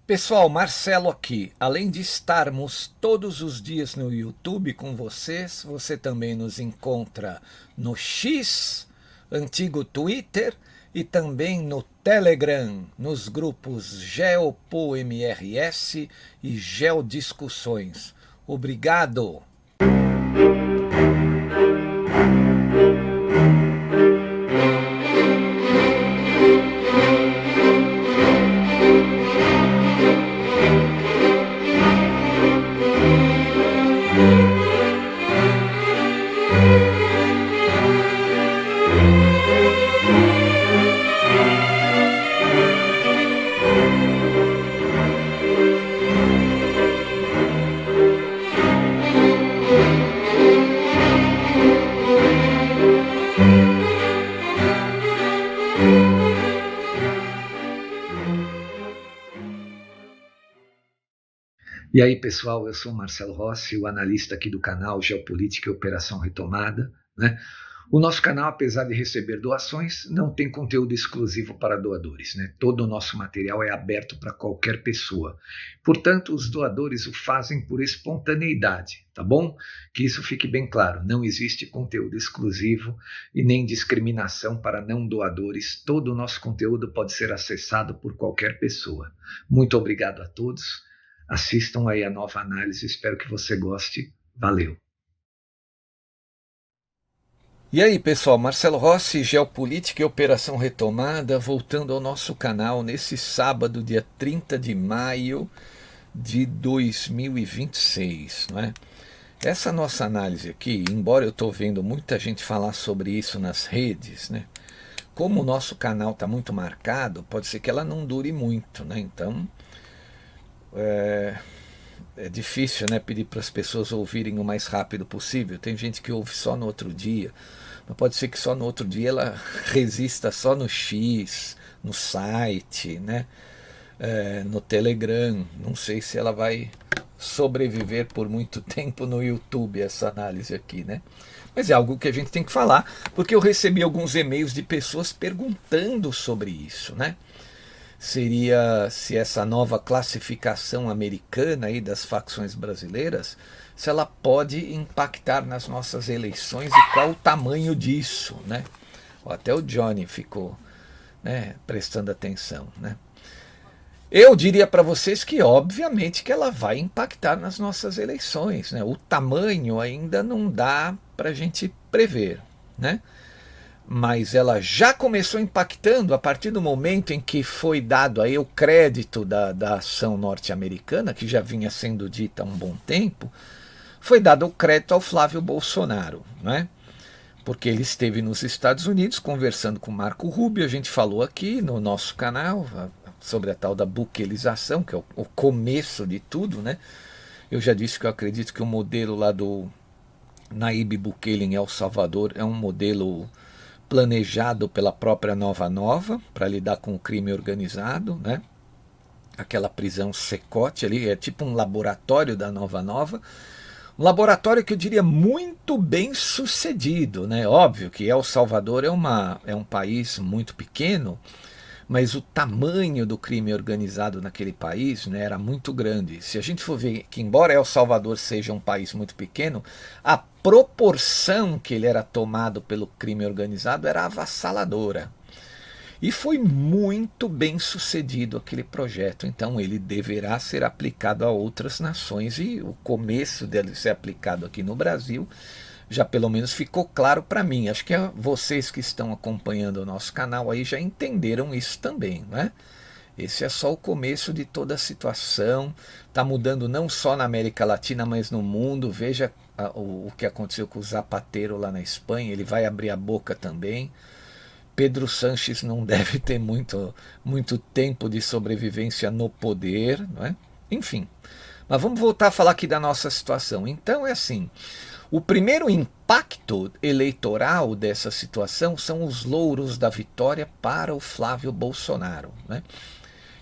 Pessoal, Marcelo aqui. Além de estarmos todos os dias no YouTube com vocês, você também nos encontra no X, antigo Twitter, e também no Telegram, nos grupos GeopoMRS e Geodiscussões. Obrigado! E aí, pessoal, eu sou o Marcelo Rossi, o analista aqui do canal Geopolítica e Operação Retomada, né? O nosso canal, apesar de receber doações, não tem conteúdo exclusivo para doadores, né? Todo o nosso material é aberto para qualquer pessoa. Portanto, os doadores o fazem por espontaneidade, tá bom? Que isso fique bem claro, não existe conteúdo exclusivo e nem discriminação para não doadores. Todo o nosso conteúdo pode ser acessado por qualquer pessoa. Muito obrigado a todos. Assistam aí a nova análise, espero que você goste. Valeu! E aí, pessoal, Marcelo Rossi, Geopolítica e Operação Retomada, voltando ao nosso canal nesse sábado, dia 30 de maio de 2026, não é? Essa nossa análise aqui, embora eu estou vendo muita gente falar sobre isso nas redes, né? Como o nosso canal está muito marcado, pode ser que ela não dure muito, né? Então, é difícil, né, pedir para as pessoas ouvirem o mais rápido possível. Tem gente que ouve só no outro dia, mas pode ser que só no outro dia ela resista só no X, no site, né, no Telegram. Não sei se ela vai sobreviver por muito tempo no YouTube, essa análise aqui, né? Mas é algo que a gente tem que falar, porque eu recebi alguns e-mails de pessoas perguntando sobre isso, né? Seria se essa nova classificação americana aí das facções brasileiras, se ela pode impactar nas nossas eleições e qual o tamanho disso, né? Até o Johnny ficou, né, prestando atenção, né? Eu diria para vocês que obviamente que ela vai impactar nas nossas eleições, né? O tamanho ainda não dá para a gente prever, né? Mas ela já começou impactando a partir do momento em que foi dado aí o crédito da ação norte-americana, que já vinha sendo dita há um bom tempo, foi dado o crédito ao Flávio Bolsonaro, né? Porque ele esteve nos Estados Unidos conversando com Marco Rubio, a gente falou aqui no nosso canal sobre a tal da buquelização, que é o começo de tudo, né? Eu já disse que eu acredito que o modelo lá do Nayib Bukele em El Salvador é um modelo planejado pela própria Nova para lidar com o crime organizado, né? Aquela prisão Secote ali é tipo um laboratório da Nova, um laboratório que eu diria muito bem sucedido, né? Óbvio que El Salvador é um país muito pequeno, mas o tamanho do crime organizado naquele país, né, era muito grande. Se a gente for ver que, embora El Salvador seja um país muito pequeno, a proporção que ele era tomado pelo crime organizado era avassaladora. E foi muito bem sucedido aquele projeto, então ele deverá ser aplicado a outras nações, e o começo dele ser aplicado aqui no Brasil já pelo menos ficou claro para mim. Acho que vocês que estão acompanhando o nosso canal aí já entenderam isso também, né? Esse é só o começo de toda a situação. Está mudando não só na América Latina, mas no mundo. Veja o que aconteceu com o Zapatero lá na Espanha. Ele vai abrir a boca também. Pedro Sanches não deve ter muito tempo de sobrevivência no poder, não é? Enfim. Mas vamos voltar a falar aqui da nossa situação. Então é assim. O primeiro impacto eleitoral dessa situação são os louros da vitória para o Flávio Bolsonaro, né?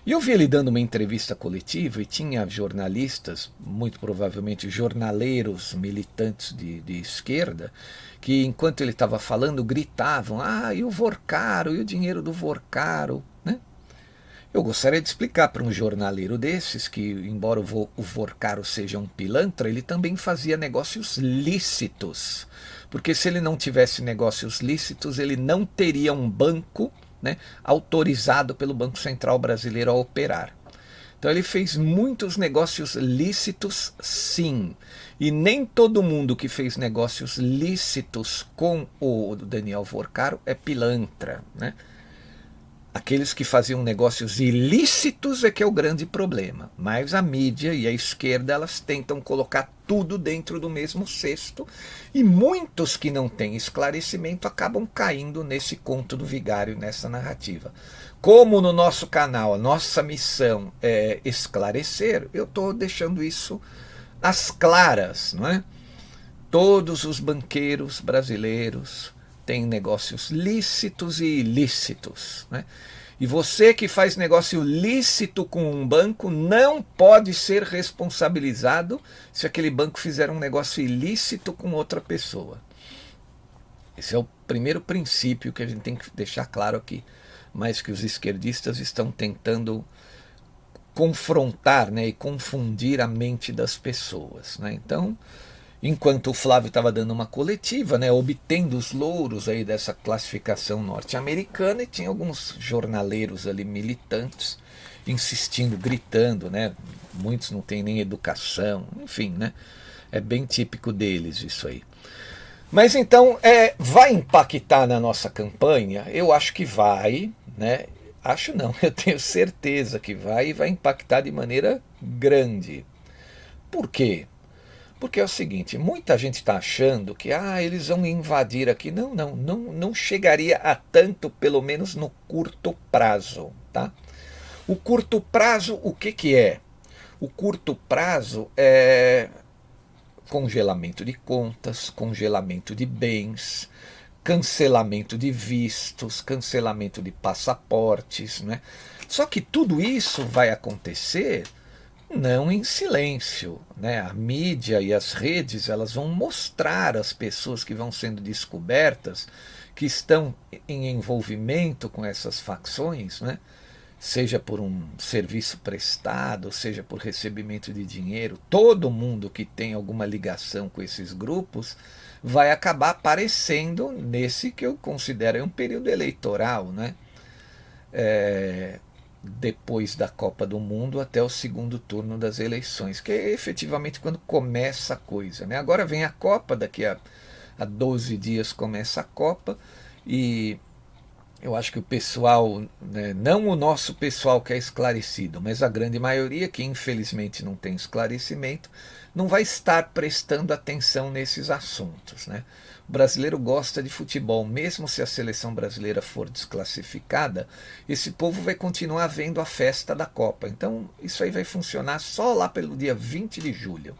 E eu vi ele dando uma entrevista coletiva e tinha jornalistas, muito provavelmente jornaleiros militantes de esquerda, que enquanto ele estava falando gritavam: ah, e o Vorcaro, e o dinheiro do Vorcaro, né? Eu gostaria de explicar para um jornaleiro desses que, embora o Vorcaro seja um pilantra, ele também fazia negócios lícitos. Porque se ele não tivesse negócios lícitos, ele não teria um banco, né, autorizado pelo Banco Central Brasileiro a operar. Então ele fez muitos negócios lícitos, sim. E nem todo mundo que fez negócios lícitos com o Daniel Vorcaro é pilantra, né? Aqueles que faziam negócios ilícitos é que é o grande problema. Mas a mídia e a esquerda, elas tentam colocar tudo dentro do mesmo cesto, e muitos que não têm esclarecimento acabam caindo nesse conto do vigário, nessa narrativa. Como no nosso canal a nossa missão é esclarecer, eu estou deixando isso às claras, não é? Todos os banqueiros brasileiros têm negócios lícitos e ilícitos, né? E você que faz negócio lícito com um banco não pode ser responsabilizado se aquele banco fizer um negócio ilícito com outra pessoa. Esse é o primeiro princípio que a gente tem que deixar claro aqui, mas que os esquerdistas estão tentando confrontar, né, e confundir a mente das pessoas, né? Então, enquanto o Flávio estava dando uma coletiva, né, obtendo os louros aí dessa classificação norte-americana, e tinha alguns jornaleiros ali militantes insistindo, gritando, né? Muitos não têm nem educação, enfim, né? É bem típico deles isso aí. Mas então, vai impactar na nossa campanha? Eu acho que vai, né? Acho não, eu tenho certeza que vai, e vai impactar de maneira grande. Por quê? Porque é o seguinte, muita gente está achando que eles vão invadir aqui. Não chegaria a tanto, pelo menos no curto prazo, tá? O curto prazo, o que é? O curto prazo é congelamento de contas, congelamento de bens, cancelamento de vistos, cancelamento de passaportes, né? Só que tudo isso vai acontecer não em silêncio, né? A mídia e as redes, elas vão mostrar as pessoas que vão sendo descobertas, que estão em envolvimento com essas facções, né? Seja por um serviço prestado, seja por recebimento de dinheiro. Todo mundo que tem alguma ligação com esses grupos vai acabar aparecendo nesse que eu considero um período eleitoral, né? Depois da Copa do Mundo até o segundo turno das eleições, que é efetivamente quando começa a coisa, né? Agora vem a Copa, daqui a 12 dias começa a Copa, e eu acho que o pessoal, né, não o nosso pessoal que é esclarecido, mas a grande maioria que infelizmente não tem esclarecimento, não vai estar prestando atenção nesses assuntos, né? O brasileiro gosta de futebol, mesmo se a seleção brasileira for desclassificada, esse povo vai continuar vendo a festa da Copa. Então isso aí vai funcionar só lá pelo dia 20 de julho.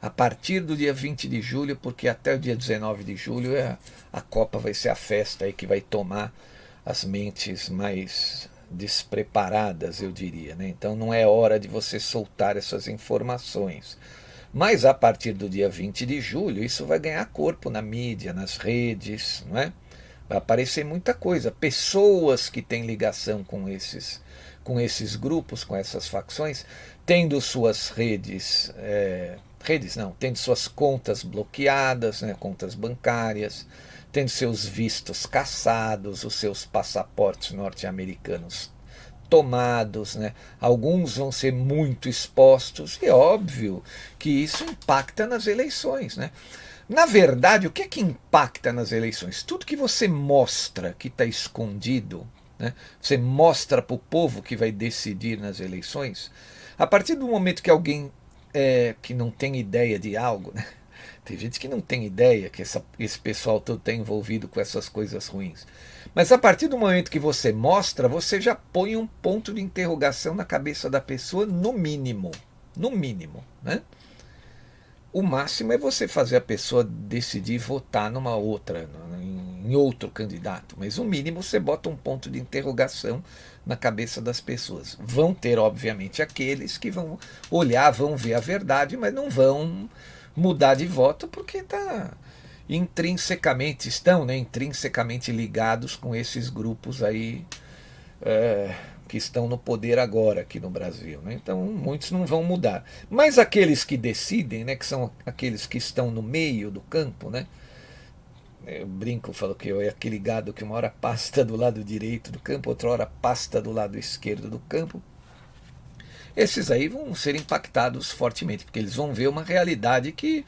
A partir do dia 20 de julho, porque até o dia 19 de julho a Copa vai ser a festa aí que vai tomar as mentes mais despreparadas, eu diria, né? Então não é hora de você soltar essas informações. Mas a partir do dia 20 de julho, isso vai ganhar corpo na mídia, nas redes, não é? Vai aparecer muita coisa. Pessoas que têm ligação com esses grupos, com essas facções, tendo suas tendo suas contas bloqueadas, né, contas bancárias, tendo seus vistos cassados, os seus passaportes norte-americanos tomados, né? Alguns vão ser muito expostos, e é óbvio que isso impacta nas eleições, né? Na verdade, o que é que impacta nas eleições? Tudo que você mostra que está escondido, né? Você mostra para o povo que vai decidir nas eleições, a partir do momento que alguém que não tem ideia de algo, né? Tem gente que não tem ideia que esse pessoal todo está envolvido com essas coisas ruins. Mas a partir do momento que você mostra, você já põe um ponto de interrogação na cabeça da pessoa, no mínimo. No mínimo, né? O máximo é você fazer a pessoa decidir votar numa outra, em outro candidato. Mas o mínimo você bota um ponto de interrogação na cabeça das pessoas. Vão ter, obviamente, aqueles que vão olhar, vão ver a verdade, mas não vão mudar de voto porque estão, né, intrinsecamente ligados com esses grupos aí que estão no poder agora aqui no Brasil, né? Então muitos não vão mudar. Mas aqueles que decidem, né, que são aqueles que estão no meio do campo, né? Eu brinco, falo que é aquele gado que uma hora pasta do lado direito do campo, outra hora pasta do lado esquerdo do campo. Esses aí vão ser impactados fortemente, porque eles vão ver uma realidade que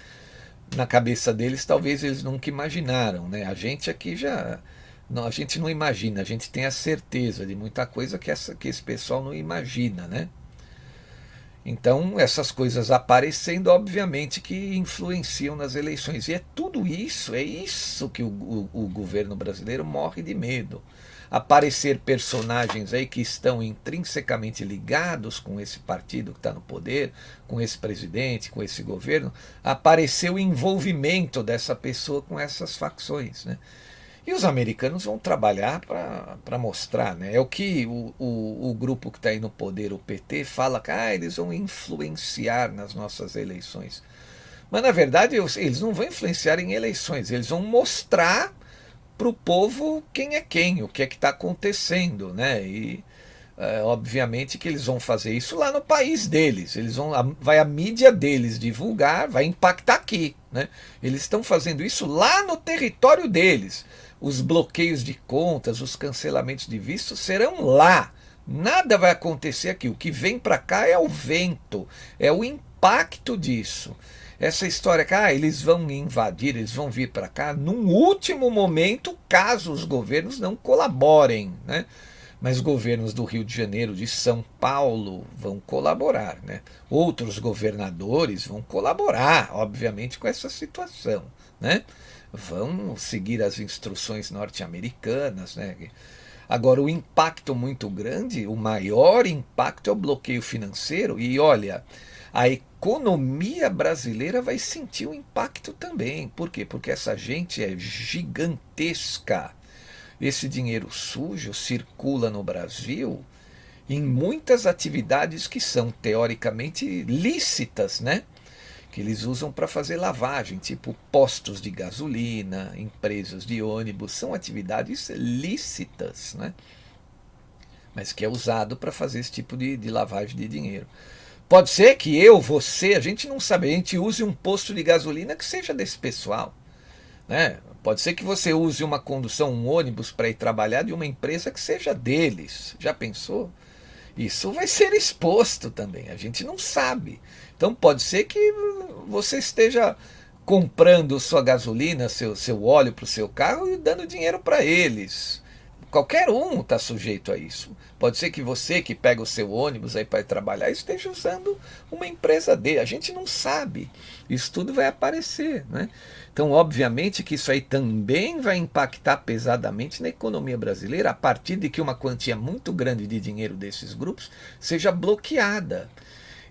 na cabeça deles talvez eles nunca imaginaram, né? A gente aqui já não, a gente não imagina, a gente tem a certeza de muita coisa que esse pessoal não imagina, né? Então, essas coisas aparecendo, obviamente, que influenciam nas eleições. E é tudo isso, é isso que o governo brasileiro morre de medo. Aparecer personagens aí que estão intrinsecamente ligados com esse partido que está no poder, com esse presidente, com esse governo, aparecer o envolvimento dessa pessoa com essas facções, né? E os americanos vão trabalhar para mostrar, né? É o que o grupo que está aí no poder, o PT, fala que eles vão influenciar nas nossas eleições. Mas, na verdade, eles não vão influenciar em eleições, eles vão mostrar para o povo quem é quem, o que é que está acontecendo, né? E, obviamente, que eles vão fazer isso lá no país deles. Vai a mídia deles divulgar, vai impactar aqui, né? Eles estão fazendo isso lá no território deles. Os bloqueios de contas, os cancelamentos de vistos serão lá. Nada vai acontecer aqui. O que vem para cá é o vento, é o impacto disso. Essa história que eles vão invadir, eles vão vir para cá num último momento, caso os governos não colaborem, né? Mas governos do Rio de Janeiro, de São Paulo vão colaborar, né? Outros governadores vão colaborar, obviamente, com essa situação, né? Vão seguir as instruções norte-americanas, né? Agora, o impacto muito grande, o maior impacto é o bloqueio financeiro. E olha, a economia brasileira vai sentir o impacto também. Por quê? Porque essa gente é gigantesca. Esse dinheiro sujo circula no Brasil em muitas atividades que são teoricamente lícitas, né? Que eles usam para fazer lavagem, tipo postos de gasolina, empresas de ônibus, são atividades lícitas, né? Mas que é usado para fazer esse tipo de lavagem de dinheiro. Pode ser que você, a gente não sabe, a gente use um posto de gasolina que seja desse pessoal, né? Pode ser que você use uma condução, um ônibus para ir trabalhar de uma empresa que seja deles. Já pensou? Isso vai ser exposto também, a gente não sabe. Então pode ser que você esteja comprando sua gasolina, seu óleo para o seu carro e dando dinheiro para eles. Qualquer um está sujeito a isso. Pode ser que você que pega o seu ônibus aí para ir trabalhar esteja usando uma empresa dele. A gente não sabe. Isso tudo vai aparecer, né? Então, obviamente que isso aí também vai impactar pesadamente na economia brasileira a partir de que uma quantia muito grande de dinheiro desses grupos seja bloqueada.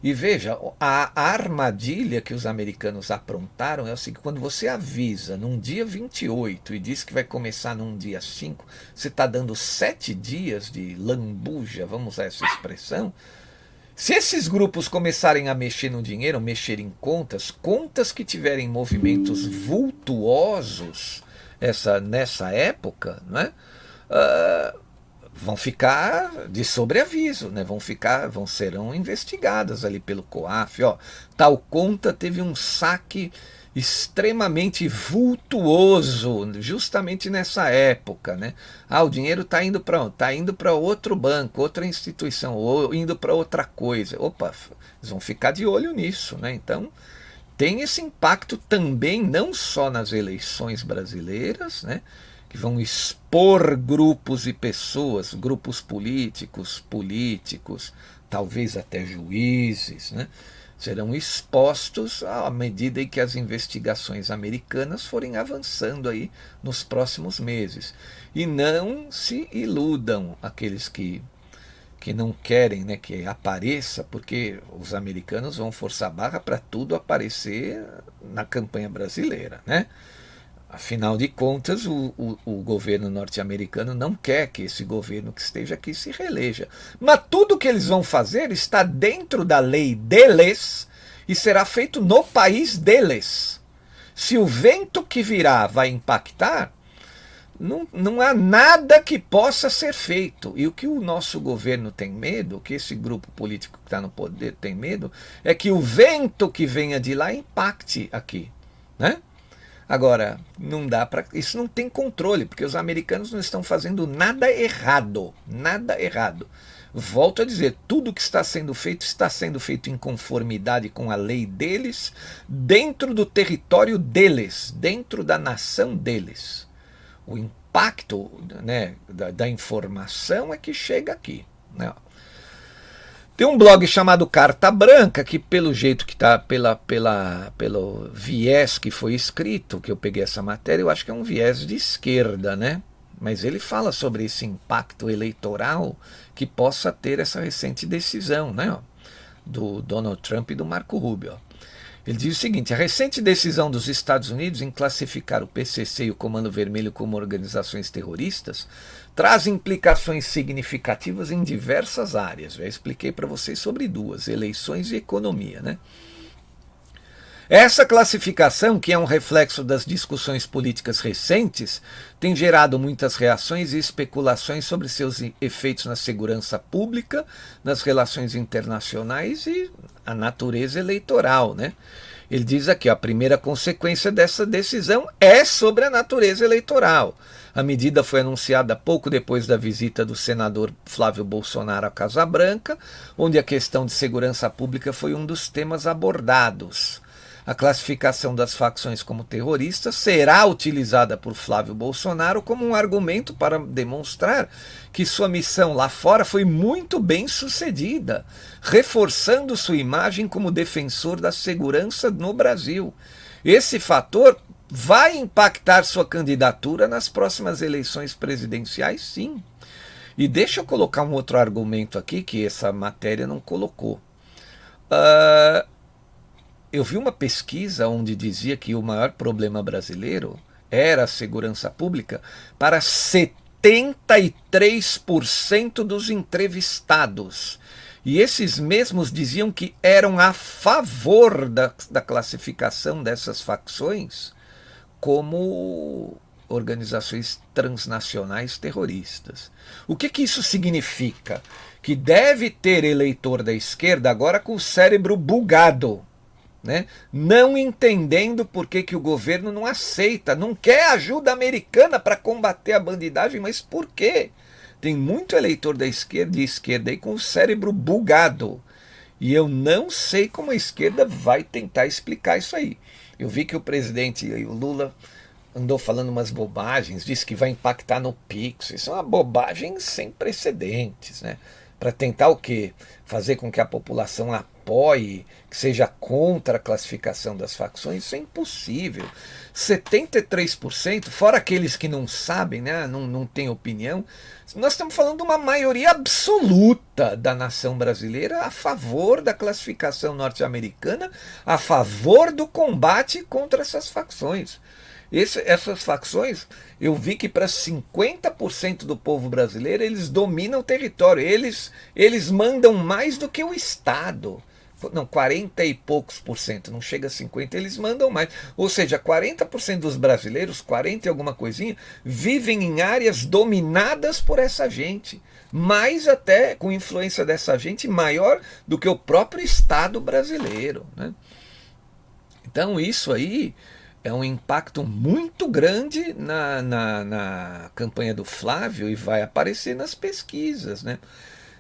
E veja, a armadilha que os americanos aprontaram é o seguinte: quando você avisa num dia 28 e diz que vai começar num dia 5, você está dando 7 dias de lambuja, vamos usar essa expressão. Se esses grupos começarem a mexer no dinheiro, mexer em contas que tiverem movimentos vultuosos nessa época, né? Vão ficar de sobreaviso, né? Serão investigadas ali pelo COAF. Tal conta teve um saque extremamente vultuoso, justamente nessa época, né? O dinheiro está indo para onde? Está indo para outro banco, outra instituição, ou indo para outra coisa. Opa, eles vão ficar de olho nisso, né? Então, tem esse impacto também, não só nas eleições brasileiras, né? Que vão expor grupos e pessoas, grupos políticos, talvez até juízes, né? Serão expostos à medida em que as investigações americanas forem avançando aí nos próximos meses. E não se iludam aqueles que não querem, né, que apareça, porque os americanos vão forçar a barra para tudo aparecer na campanha brasileira, né? Afinal de contas, o governo norte-americano não quer que esse governo que esteja aqui se reeleja. Mas tudo que eles vão fazer está dentro da lei deles e será feito no país deles. Se o vento que virá vai impactar, não há nada que possa ser feito. E o que o nosso governo tem medo, o que esse grupo político que está no poder tem medo, é que o vento que venha de lá impacte aqui, né? Agora, não dá para. Isso não tem controle, porque os americanos não estão fazendo nada errado. Nada errado. Volto a dizer, tudo que está sendo feito em conformidade com a lei deles, dentro do território deles, dentro da nação deles. O impacto, né, da informação é que chega aqui, né? Tem um blog chamado Carta Branca, que pelo jeito que está, pelo viés que foi escrito, que eu peguei essa matéria, eu acho que é um viés de esquerda, né? Mas ele fala sobre esse impacto eleitoral que possa ter essa recente decisão, né, do Donald Trump e do Marco Rubio. Ele diz o seguinte: a recente decisão dos Estados Unidos em classificar o PCC e o Comando Vermelho como organizações terroristas traz implicações significativas em diversas áreas. Já expliquei para vocês sobre duas: eleições e economia, né? Essa classificação, que é um reflexo das discussões políticas recentes, tem gerado muitas reações e especulações sobre seus efeitos na segurança pública, nas relações internacionais e a natureza eleitoral, né? Ele diz aqui, ó, a primeira consequência dessa decisão é sobre a natureza eleitoral. A medida foi anunciada pouco depois da visita do senador Flávio Bolsonaro à Casa Branca, onde a questão de segurança pública foi um dos temas abordados. A classificação das facções como terroristas será utilizada por Flávio Bolsonaro como um argumento para demonstrar que sua missão lá fora foi muito bem sucedida, reforçando sua imagem como defensor da segurança no Brasil. Esse fator vai impactar sua candidatura nas próximas eleições presidenciais, sim. E deixa eu colocar um outro argumento aqui que essa matéria não colocou. Eu vi uma pesquisa onde dizia que o maior problema brasileiro era a segurança pública para 73% dos entrevistados. E esses mesmos diziam que eram a favor da classificação dessas facções como organizações transnacionais terroristas. O que isso significa? Que deve ter eleitor da esquerda agora com o cérebro bugado, né? Não entendendo por que o governo não aceita, não quer ajuda americana para combater a bandidagem, mas por quê? Tem muito eleitor da esquerda aí com o cérebro bugado. E eu não sei como a esquerda vai tentar explicar isso aí. Eu vi que o presidente, o Lula, andou falando umas bobagens, disse que vai impactar no Pix. Isso é uma bobagem sem precedentes, né? Para tentar o quê? Fazer com que a população apoie, que seja contra a classificação das facções. Isso é impossível. 73%, fora aqueles que não sabem, né, não têm opinião, nós estamos falando de uma maioria absoluta da nação brasileira a favor da classificação norte-americana, a favor do combate contra essas facções. Essas facções, eu vi que para 50% do povo brasileiro, eles dominam o território, eles mandam mais do que o Estado. Não, 40 e poucos por cento, não chega a 50, eles mandam mais. Ou seja, 40% dos brasileiros, 40 e alguma coisinha, vivem em áreas dominadas por essa gente. Mais até com influência dessa gente maior do que o próprio Estado brasileiro, né? Então isso aí é um impacto muito grande na campanha do Flávio e vai aparecer nas pesquisas, né?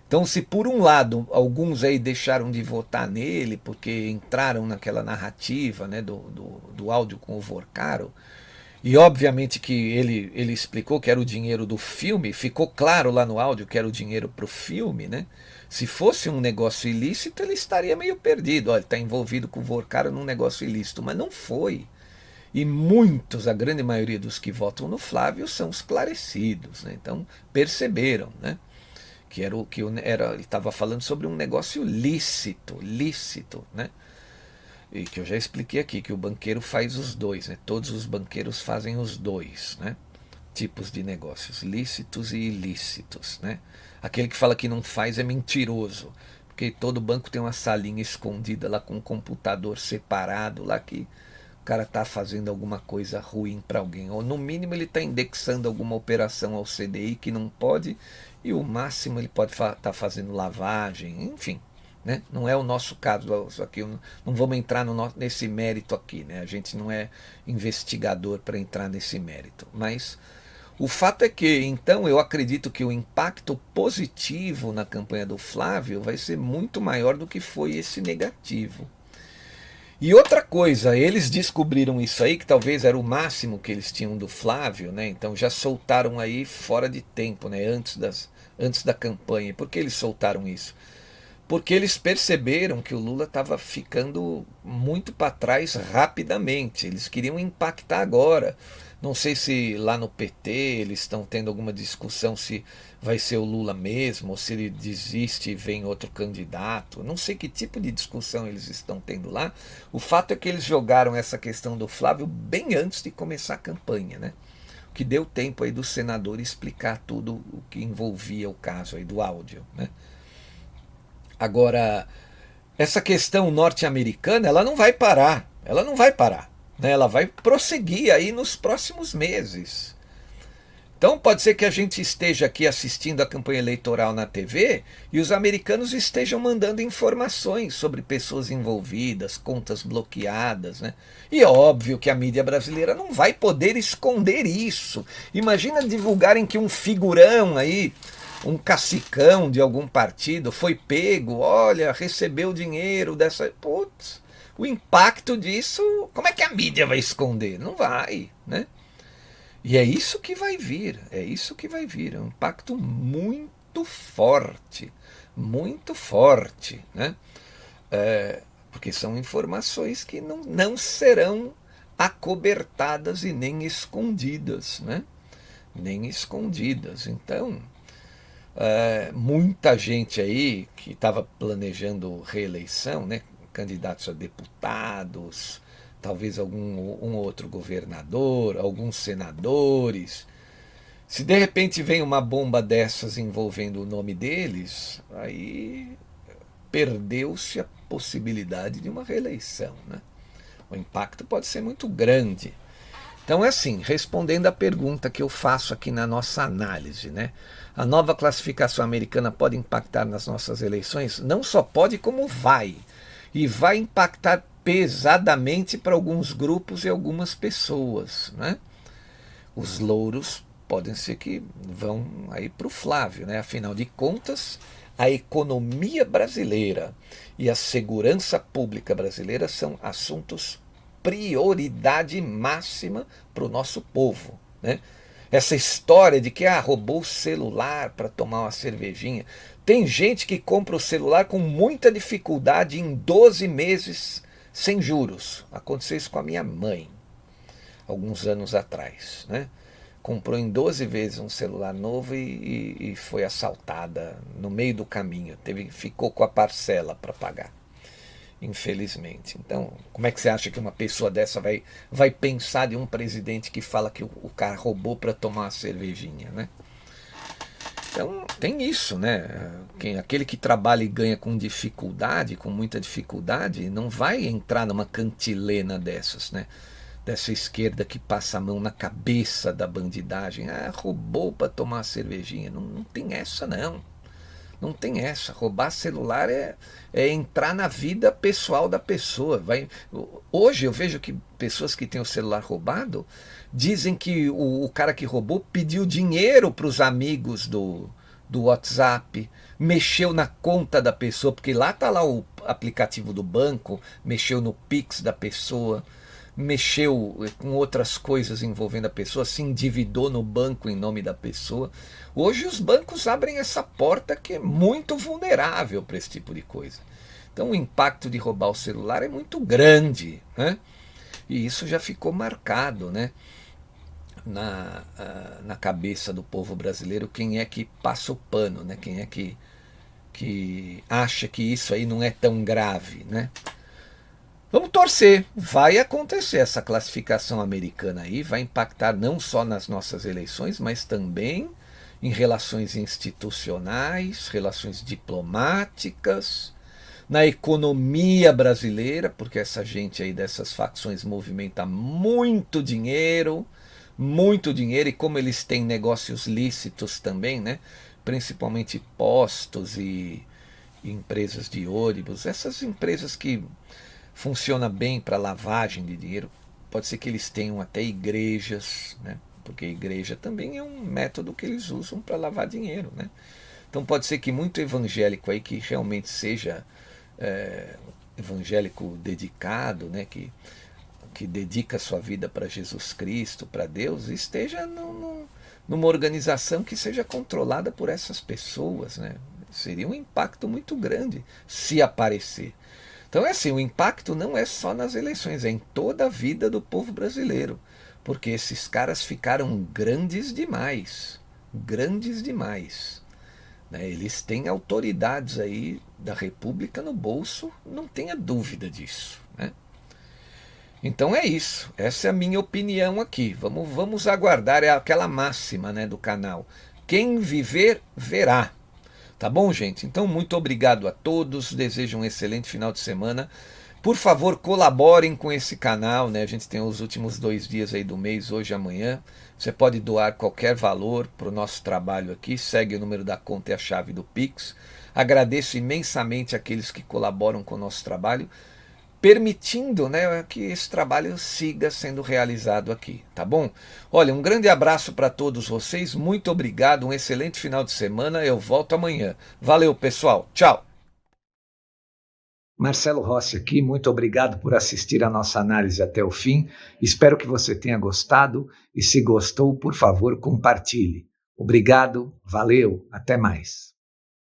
Então, se por um lado alguns aí deixaram de votar nele porque entraram naquela narrativa, né, do áudio com o Vorcaro, e obviamente que ele explicou que era o dinheiro do filme, ficou claro lá no áudio que era o dinheiro para o filme, né? Se fosse um negócio ilícito, ele estaria meio perdido. Olha, ele está envolvido com o Vorcaro num negócio ilícito, mas não foi. E muitos, a grande maioria dos que votam no Flávio são esclarecidos, né? Então perceberam, né, que era ele estava falando sobre um negócio lícito, né? E que eu já expliquei aqui, que o banqueiro faz os dois, né? Todos os banqueiros fazem os dois, né? Tipos de negócios, lícitos e ilícitos, né? Aquele que fala que não faz é mentiroso, porque todo banco tem uma salinha escondida lá com um computador separado lá que o cara está fazendo alguma coisa ruim para alguém, ou no mínimo ele está indexando alguma operação ao CDI que não pode, e o máximo ele pode estar fazendo lavagem, enfim. Né? Não é o nosso caso, isso aqui, não vamos entrar nesse mérito aqui, né? A gente não é investigador para entrar nesse mérito, mas o fato é que, então, eu acredito que o impacto positivo na campanha do Flávio vai ser muito maior do que foi esse negativo. E outra coisa, eles descobriram isso aí, que talvez era o máximo que eles tinham do Flávio, né? Então já soltaram aí fora de tempo, né? Antes da campanha. Por que eles soltaram isso? Porque eles perceberam que o Lula estava ficando muito para trás rapidamente. Eles queriam impactar agora. Não sei se lá no PT eles estão tendo alguma discussão se vai ser o Lula mesmo, ou se ele desiste e vem outro candidato. Não sei que tipo de discussão eles estão tendo lá. O fato é que eles jogaram essa questão do Flávio bem antes de começar a campanha, né? O que deu tempo aí do senador explicar tudo o que envolvia o caso aí do áudio, né? Agora, essa questão norte-americana, ela não vai parar, né? Ela vai prosseguir aí nos próximos meses. Então pode ser que a gente esteja aqui assistindo a campanha eleitoral na TV e os americanos estejam mandando informações sobre pessoas envolvidas, contas bloqueadas, né? E é óbvio que a mídia brasileira não vai poder esconder isso. Imagina divulgarem que um figurão aí, um cacicão de algum partido foi pego, olha, recebeu dinheiro dessa... Putz, o impacto disso, como é que a mídia vai esconder? Não vai, né? E é isso que vai vir, é um impacto muito forte, né? Porque são informações que não serão acobertadas e nem escondidas, né? Nem escondidas. Então, muita gente aí que estava planejando reeleição, né? Candidatos a deputados, talvez um outro governador, alguns senadores. Se de repente vem uma bomba dessas envolvendo o nome deles, aí perdeu-se a possibilidade de uma reeleição, né? O impacto pode ser muito grande. Então é assim, respondendo à pergunta que eu faço aqui na nossa análise, né? A nova classificação americana pode impactar nas nossas eleições? Não só pode, como vai. E vai impactar pesadamente para alguns grupos e algumas pessoas, né? Os louros podem ser que vão aí para o Flávio, né? Afinal de contas, a economia brasileira e a segurança pública brasileira são assuntos prioridade máxima para o nosso povo, né? Essa história de que roubou o celular para tomar uma cervejinha. Tem gente que compra o celular com muita dificuldade em 12 meses sem juros. Aconteceu isso com a minha mãe, alguns anos atrás, né? Comprou em 12 vezes um celular novo e foi assaltada no meio do caminho. Ficou com a parcela para pagar, infelizmente. Então, como é que você acha que uma pessoa dessa vai pensar de um presidente que fala que o cara roubou para tomar uma cervejinha, né? Então, tem isso, né? Aquele que trabalha e ganha com dificuldade, com muita dificuldade, não vai entrar numa cantilena dessas, né? Dessa esquerda que passa a mão na cabeça da bandidagem. Roubou para tomar uma cervejinha. Não tem essa, não. Não tem essa. Roubar celular é entrar na vida pessoal da pessoa. Hoje eu vejo que pessoas que têm o celular roubado dizem que o cara que roubou pediu dinheiro para os amigos do WhatsApp, mexeu na conta da pessoa, porque lá está lá o aplicativo do banco, mexeu no Pix da pessoa, mexeu com outras coisas envolvendo a pessoa, se endividou no banco em nome da pessoa. Hoje os bancos abrem essa porta que é muito vulnerável para esse tipo de coisa. Então o impacto de roubar o celular é muito grande, né? E isso já ficou marcado, né? Na cabeça do povo brasileiro, quem é que passa o pano, né? Quem é que acha que isso aí não é tão grave, né? Vamos torcer, vai acontecer essa classificação americana aí, vai impactar não só nas nossas eleições, mas também em relações institucionais, relações diplomáticas, na economia brasileira, porque essa gente aí dessas facções movimenta muito dinheiro, e como eles têm negócios lícitos também, né? Principalmente postos e empresas de ônibus, essas empresas que funcionam bem para lavagem de dinheiro, pode ser que eles tenham até igrejas, né? Porque igreja também é um método que eles usam para lavar dinheiro, né? Então pode ser que muito evangélico aí que realmente seja é, evangélico dedicado, né, que dedica a sua vida para Jesus Cristo, para Deus, esteja numa organização que seja controlada por essas pessoas, né? Seria um impacto muito grande se aparecer. Então é assim, o impacto não é só nas eleições, é em toda a vida do povo brasileiro, porque esses caras ficaram grandes demais, né? Eles têm autoridades aí da República no bolso, não tenha dúvida disso, né? Então é isso, essa é a minha opinião aqui. Vamos aguardar, é aquela máxima, né, do canal. Quem viver, verá. Tá bom, gente? Então, muito obrigado a todos. Desejo um excelente final de semana. Por favor, colaborem com esse canal, né? A gente tem os últimos 2 dias aí do mês, hoje e amanhã. Você pode doar qualquer valor para o nosso trabalho aqui. Segue o número da conta e a chave do Pix. Agradeço imensamente aqueles que colaboram com o nosso trabalho, permitindo, né, que esse trabalho siga sendo realizado aqui, tá bom? Olha, um grande abraço para todos vocês, muito obrigado, um excelente final de semana, eu volto amanhã. Valeu, pessoal, tchau! Marcelo Rossi aqui, muito obrigado por assistir a nossa análise até o fim. Espero que você tenha gostado e se gostou, por favor, compartilhe. Obrigado, valeu, até mais.